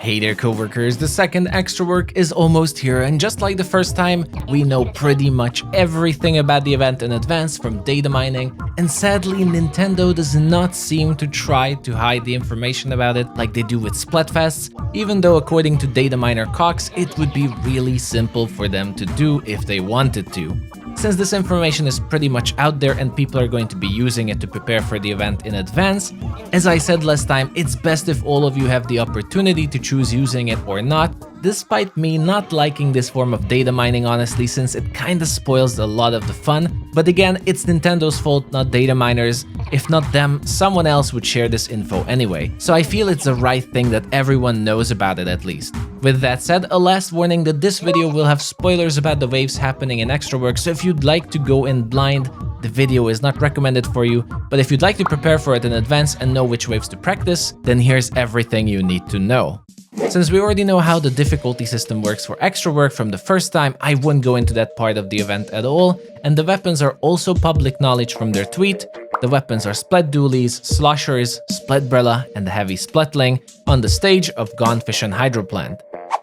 Hey there coworkers, the second Eggstra Work is almost here, and just like the first time, we know pretty much everything about the event in advance from data mining, and sadly Nintendo does not seem to try to hide the information about it like they do with Splatfests, even though according to data miner Cox, it would be really simple for them to do if they wanted to. Since this information is pretty much out there and people are going to be using it to prepare for the event in advance, as I said last time, it's best if all of you have the opportunity to choose using it or not, despite me not liking this form of data mining honestly, since it kinda spoils a lot of the fun. But again, it's Nintendo's fault, not data miners. If not them, someone else would share this info anyway. So I feel it's the right thing that everyone knows about it at least. With that said, a last warning that this video will have spoilers about the waves happening in Eggstra Work, so if you'd like to go in blind, the video is not recommended for you, but if you'd like to prepare for it in advance and know which waves to practice, then here's everything you need to know. Since we already know how the difficulty system works for Eggstra Work from the first time, I wouldn't go into that part of the event at all, and the weapons are also public knowledge from their tweet. The weapons are Splat Dualies, Sloshers, Splatbrella, and the Heavy Splatling on the stage of Gonefish and Hydroplant.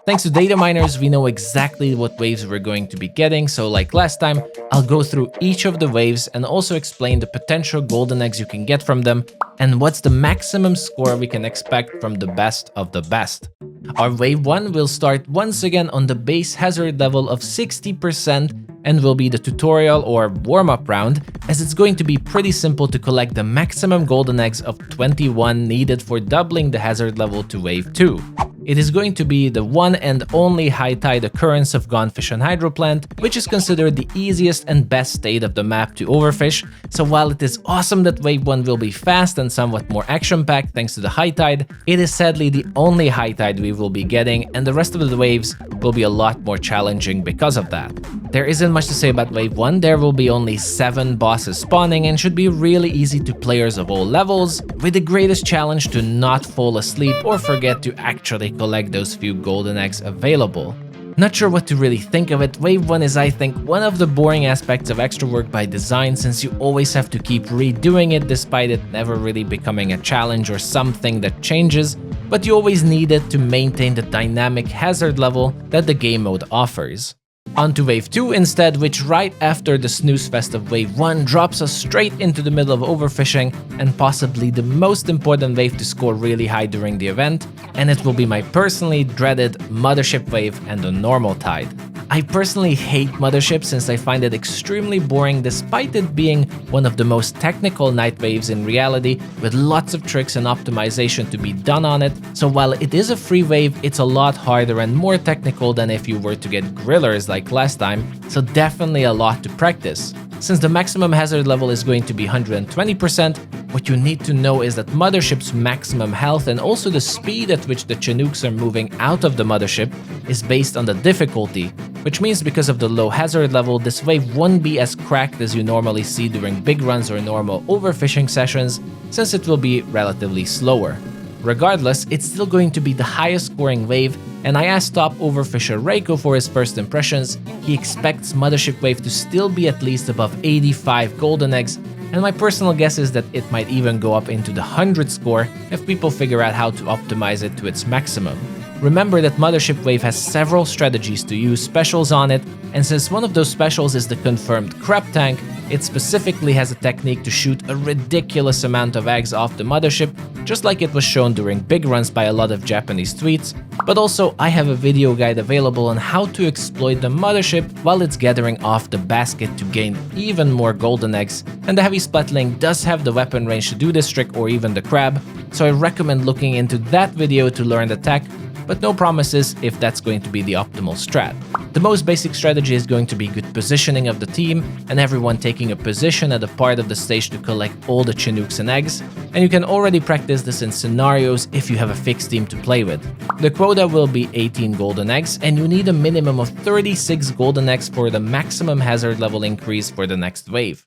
Thanks to data miners, we know exactly what waves we're going to be getting, so like last time, I'll go through each of the waves and also explain the potential golden eggs you can get from them, and what's the maximum score we can expect from the best of the best. Our wave 1 will start once again on the base hazard level of 60% and will be the tutorial or warm-up round, as it's going to be pretty simple to collect the maximum golden eggs of 21 needed for doubling the hazard level to wave 2. It is going to be the one and only high tide occurrence of Gonefish and Hydroplant, which is considered the easiest and best state of the map to overfish, so while it is awesome that wave 1 will be fast and somewhat more action-packed thanks to the high tide, it is sadly the only high tide we will be getting, and the rest of the waves will be a lot more challenging because of that. There isn't much to say about wave 1, there will be only 7 bosses spawning and should be really easy to players of all levels, with the greatest challenge to not fall asleep or forget to actually collect those few golden eggs available. Not sure what to really think of it. Wave 1 is, I think, one of the boring aspects of Eggstra Work by design, since you always have to keep redoing it despite it never really becoming a challenge or something that changes, but you always need it to maintain the dynamic hazard level that the game mode offers. On to wave 2 instead, which right after the snooze fest of wave 1 drops us straight into the middle of overfishing and possibly the most important wave to score really high during the event, and it will be my personally dreaded Mothership wave and the normal tide. I personally hate Mothership since I find it extremely boring despite it being one of the most technical night waves in reality, with lots of tricks and optimization to be done on it, so while it is a free wave, it's a lot harder and more technical than if you were to get grillers like last time, so definitely a lot to practice. Since the maximum hazard level is going to be 120%, what you need to know is that Mothership's maximum health and also the speed at which the Chinooks are moving out of the Mothership is based on the difficulty, which means because of the low hazard level, this wave won't be as cracked as you normally see during big runs or normal overfishing sessions, since it will be relatively slower. Regardless, it's still going to be the highest scoring wave, and I asked top overfisher Reiko for his first impressions. He expects Mothership wave to still be at least above 85 golden eggs, and my personal guess is that it might even go up into the 100 score if people figure out how to optimize it to its maximum. Remember that Mothership wave has several strategies to use specials on it, and since one of those specials is the confirmed crab tank, it specifically has a technique to shoot a ridiculous amount of eggs off the Mothership, just like it was shown during big runs by a lot of Japanese tweets. But also, I have a video guide available on how to exploit the Mothership while it's gathering off the basket to gain even more golden eggs, and the Heavy Splatling does have the weapon range to do this trick, or even the crab, so I recommend looking into that video to learn the tech, but no promises if that's going to be the optimal strat. The most basic strategy is going to be good positioning of the team and everyone taking a position at a part of the stage to collect all the Chinooks and eggs, and you can already practice this in scenarios if you have a fixed team to play with. The quota will be 18 golden eggs, and you need a minimum of 36 golden eggs for the maximum hazard level increase for the next wave.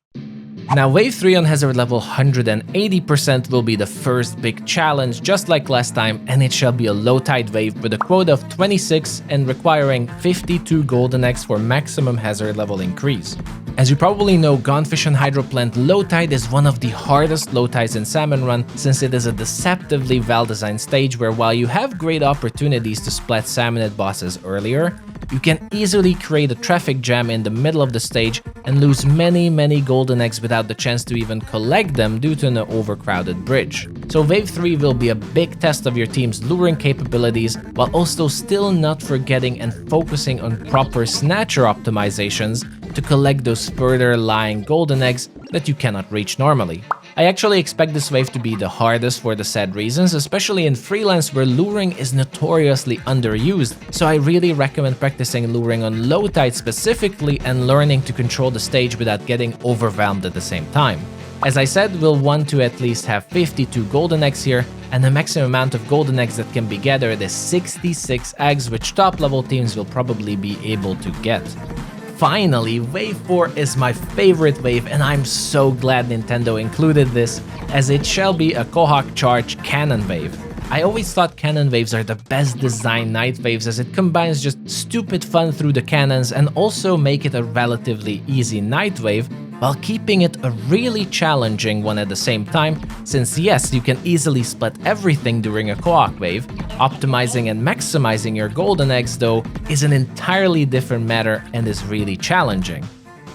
Now wave 3 on hazard level 180% will be the first big challenge, just like last time, and it shall be a low tide wave with a quota of 26 and requiring 52 golden eggs for maximum hazard level increase. As you probably know, Gunfish and Hydroplant low tide is one of the hardest low tides in Salmon Run, since it is a deceptively well-designed stage where while you have great opportunities to splat salmonid bosses earlier, you can easily create a traffic jam in the middle of the stage and lose many golden eggs without the chance to even collect them due to an overcrowded bridge. So Wave 3 will be a big test of your team's luring capabilities, while also still not forgetting and focusing on proper snatcher optimizations to collect those further lying golden eggs that you cannot reach normally. I actually expect this wave to be the hardest for the said reasons, especially in freelance where luring is notoriously underused, so I really recommend practicing luring on low tide specifically and learning to control the stage without getting overwhelmed at the same time. As I said, we'll want to at least have 52 golden eggs here, and the maximum amount of golden eggs that can be gathered is 66 eggs, which top level teams will probably be able to get. Finally, Wave 4 is my favorite wave, and I'm so glad Nintendo included this, as it shall be a Quahog Charge Cannon Wave. I always thought cannon waves are the best designed night waves, as it combines just stupid fun through the cannons and also make it a relatively easy night wave, while keeping it a really challenging one at the same time, since yes, you can easily split everything during a Quahog wave. Optimizing and maximizing your golden eggs though is an entirely different matter and is really challenging.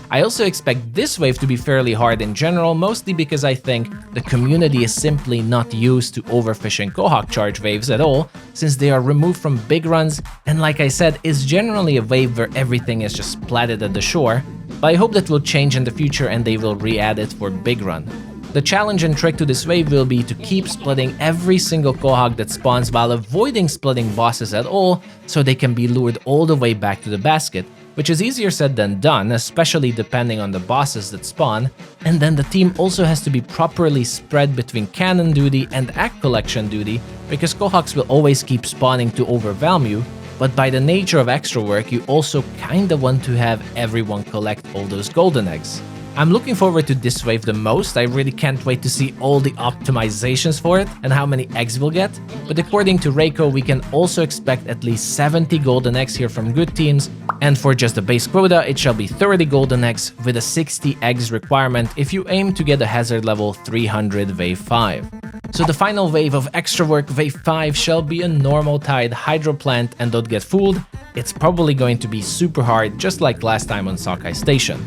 I also expect this wave to be fairly hard in general, mostly because I think the community is simply not used to overfishing Quahog Charge waves at all, since they are removed from big runs, and like I said, is generally a wave where everything is just splatted at the shore, but I hope that will change in the future and they will re-add it for big run. The challenge and trick to this wave will be to keep splitting every single Quahog that spawns while avoiding splitting bosses at all, so they can be lured all the way back to the basket, which is easier said than done, especially depending on the bosses that spawn, and then the team also has to be properly spread between cannon duty and egg collection duty, because Quahogs will always keep spawning to overwhelm you, but by the nature of Eggstra Work, you also kinda want to have everyone collect all those golden eggs. I'm looking forward to this wave the most. I really can't wait to see all the optimizations for it and how many eggs we'll get, but according to Reiko, we can also expect at least 70 golden eggs here from good teams, and for just the base quota, it shall be 30 golden eggs with a 60 eggs requirement if you aim to get a hazard level 300 Wave 5. So the final wave of Eggstra Work Wave 5 shall be a normal tide hydroplant, and don't get fooled, it's probably going to be super hard just like last time on Sockeye Station.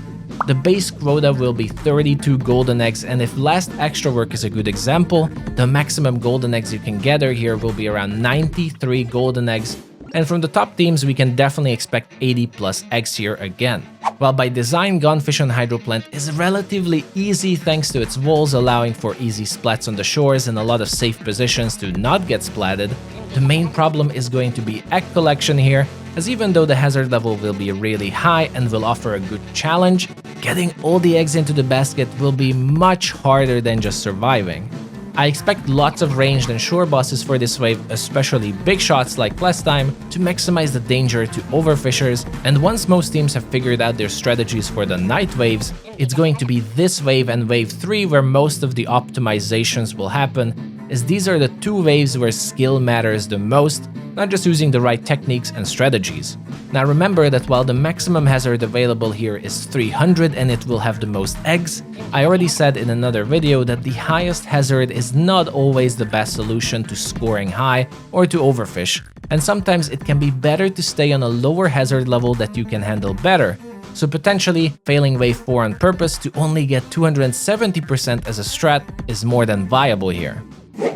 The base quota will be 32 golden eggs, and if last Eggstra Work is a good example, the maximum golden eggs you can gather here will be around 93 golden eggs, and from the top teams we can definitely expect 80 plus eggs here again. While by design Gunfish on Hydroplant is relatively easy thanks to its walls allowing for easy splats on the shores and a lot of safe positions to not get splatted, the main problem is going to be egg collection here, as even though the hazard level will be really high and will offer a good challenge, getting all the eggs into the basket will be much harder than just surviving. I expect lots of ranged and shore bosses for this wave, especially big shots like last time, to maximize the danger to overfishers, and once most teams have figured out their strategies for the night waves, it's going to be this wave and Wave 3 where most of the optimizations will happen, as these are the two waves where skill matters the most, not just using the right techniques and strategies. Now remember that while the maximum hazard available here is 300 and it will have the most eggs, I already said in another video that the highest hazard is not always the best solution to scoring high or to overfish, and sometimes it can be better to stay on a lower hazard level that you can handle better. So potentially, failing Wave 4 on purpose to only get 270% as a strat is more than viable here.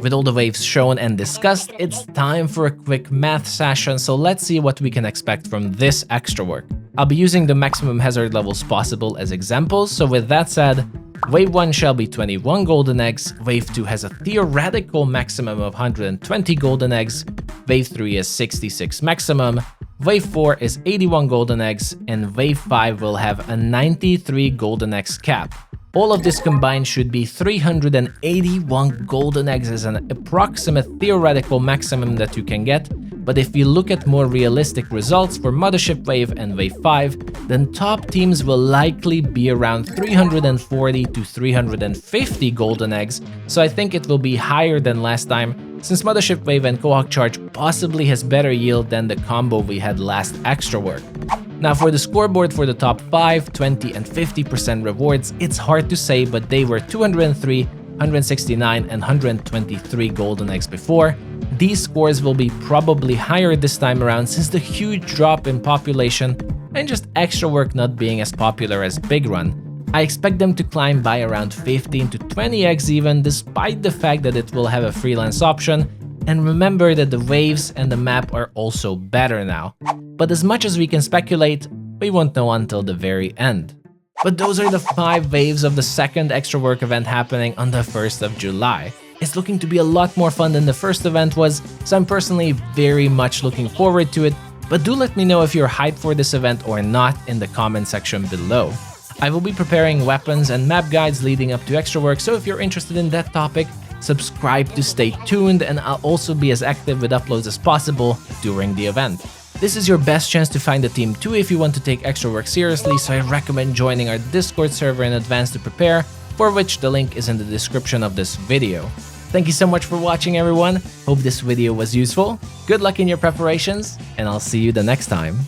With all the waves shown and discussed, it's time for a quick math session, so let's see what we can expect from this Eggstra Work. I'll be using the maximum hazard levels possible as examples, so with that said, Wave 1 shall be 21 golden eggs, Wave 2 has a theoretical maximum of 120 golden eggs, Wave 3 is 66 maximum, Wave 4 is 81 golden eggs, and Wave 5 will have a 93 golden eggs cap. All of this combined should be 381 golden eggs as an approximate theoretical maximum that you can get, but if we look at more realistic results for Mothership Wave and Wave 5, then top teams will likely be around 340 to 350 golden eggs, so I think it will be higher than last time, since Mothership Wave and Quahog Charge possibly has better yield than the combo we had last Eggstra Work. Now for the scoreboard for the top 5, 20, and 50% rewards, it's hard to say, but they were 203, 169, and 123 golden eggs before. These scores will be probably higher this time around since the huge drop in population and just Eggstra Work not being as popular as Big Run. I expect them to climb by around 15 to 20 eggs even, despite the fact that it will have a freelance option. And remember that the waves and the map are also better now. But as much as we can speculate, we won't know until the very end. But those are the 5 waves of the second Eggstra Work event happening on the 1st of July. It's looking to be a lot more fun than the first event was, so I'm personally very much looking forward to it. But do let me know if you're hyped for this event or not in the comment section below. I will be preparing weapons and map guides leading up to Eggstra Work, so if you're interested in that topic, subscribe to stay tuned, and I'll also be as active with uploads as possible during the event. This is your best chance to find a team too if you want to take Eggstra Work seriously, so I recommend joining our Discord server in advance to prepare, for which the link is in the description of this video. Thank you so much for watching, everyone. Hope this video was useful. Good luck in your preparations, and I'll see you the next time.